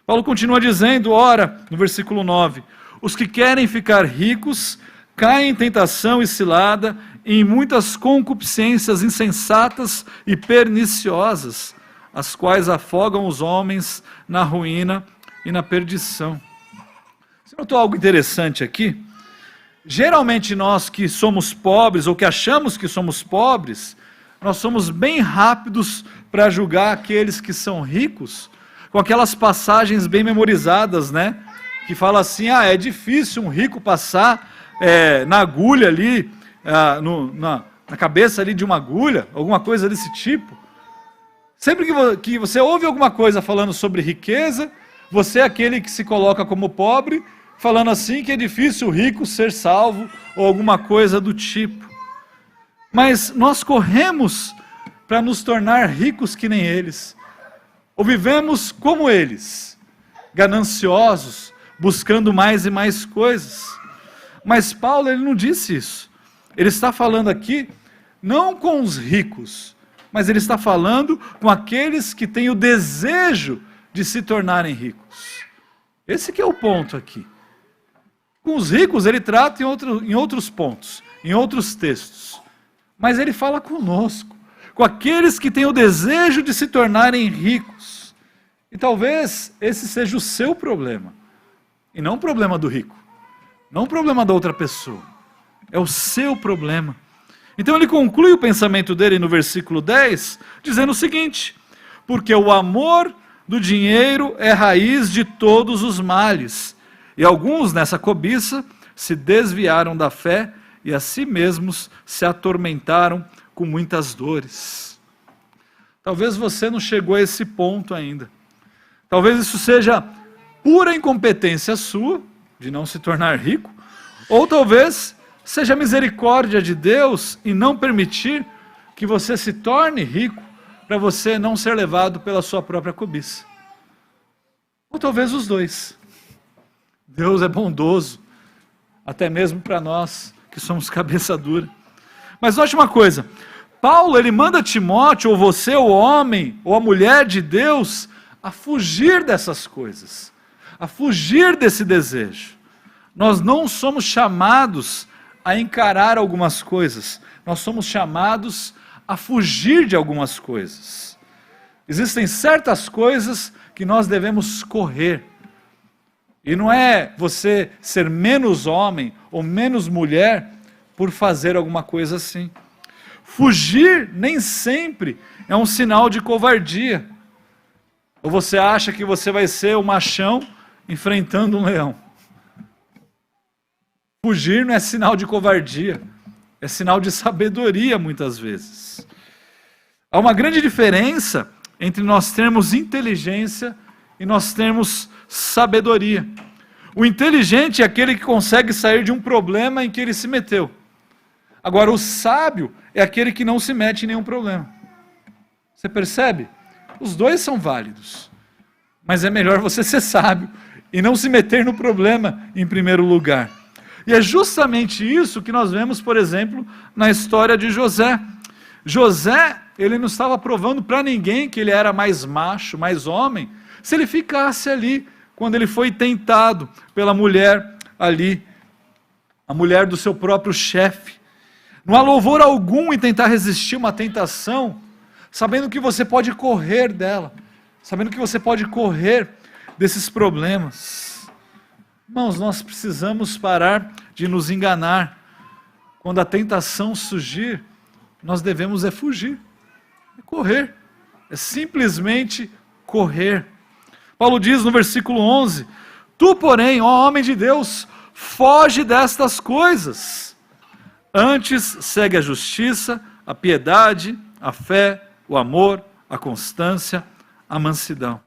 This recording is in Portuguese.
Paulo continua dizendo, ora, no versículo 9, os que querem ficar ricos caem em tentação e cilada, e em muitas concupiscências insensatas e perniciosas, as quais afogam os homens na ruína e na perdição. Você notou algo interessante aqui? Geralmente nós que somos pobres, ou que achamos que somos pobres, nós somos bem rápidos para julgar aqueles que são ricos, com aquelas passagens bem memorizadas, né? Que fala assim, é difícil um rico passar na agulha ali, na cabeça ali de uma agulha, alguma coisa desse tipo. Sempre que você ouve alguma coisa falando sobre riqueza, você é aquele que se coloca como pobre, falando assim que é difícil o rico ser salvo, ou alguma coisa do tipo. Mas nós corremos para nos tornar ricos que nem eles, ou vivemos como eles, gananciosos, buscando mais e mais coisas. Mas Paulo, ele não disse isso. Ele está falando aqui, não com os ricos, mas ele está falando com aqueles que têm o desejo de se tornarem ricos. Esse que é o ponto aqui. Com os ricos ele trata em outros pontos, em outros textos. Mas ele fala conosco, com aqueles que têm o desejo de se tornarem ricos. E talvez esse seja o seu problema, e não o problema do rico, não o problema da outra pessoa, é o seu problema. Então ele conclui o pensamento dele no versículo 10, dizendo o seguinte, porque o amor do dinheiro é raiz de todos os males, e alguns nessa cobiça se desviaram da fé e a si mesmos se atormentaram com muitas dores. Talvez você não chegou a esse ponto ainda. Talvez isso seja pura incompetência sua, de não se tornar rico, ou talvez seja misericórdia de Deus e não permitir que você se torne rico, para você não ser levado pela sua própria cobiça. Ou talvez os dois. Deus é bondoso, até mesmo para nós que somos cabeça dura. Mas note uma coisa, Paulo ele manda Timóteo, ou você, o homem, ou a mulher de Deus, a fugir dessas coisas, a fugir desse desejo. Nós não somos chamados a encarar algumas coisas, nós somos chamados a fugir de algumas coisas. Existem certas coisas que nós devemos correr. E não é você ser menos homem ou menos mulher por fazer alguma coisa assim. Fugir nem sempre é um sinal de covardia. Ou você acha que você vai ser o machão enfrentando um leão. Fugir não é sinal de covardia, é sinal de sabedoria muitas vezes. Há uma grande diferença entre nós termos inteligência e nós termos sabedoria. O inteligente é aquele que consegue sair de um problema em que ele se meteu. Agora, o sábio é aquele que não se mete em nenhum problema. Você percebe? Os dois são válidos. Mas é melhor você ser sábio e não se meter no problema em primeiro lugar. E é justamente isso que nós vemos, por exemplo, na história de José. José, ele não estava provando para ninguém que ele era mais macho, mais homem, se ele ficasse ali, quando ele foi tentado pela mulher ali, a mulher do seu próprio chefe. Não há louvor algum em tentar resistir uma tentação, sabendo que você pode correr dela, sabendo que você pode correr desses problemas. Irmãos, nós precisamos parar de nos enganar. Quando a tentação surgir, nós devemos fugir, correr, simplesmente correr. Paulo diz no versículo 11, tu, porém, ó homem de Deus, foge destas coisas. Antes segue a justiça, a piedade, a fé, o amor, a constância, a mansidão.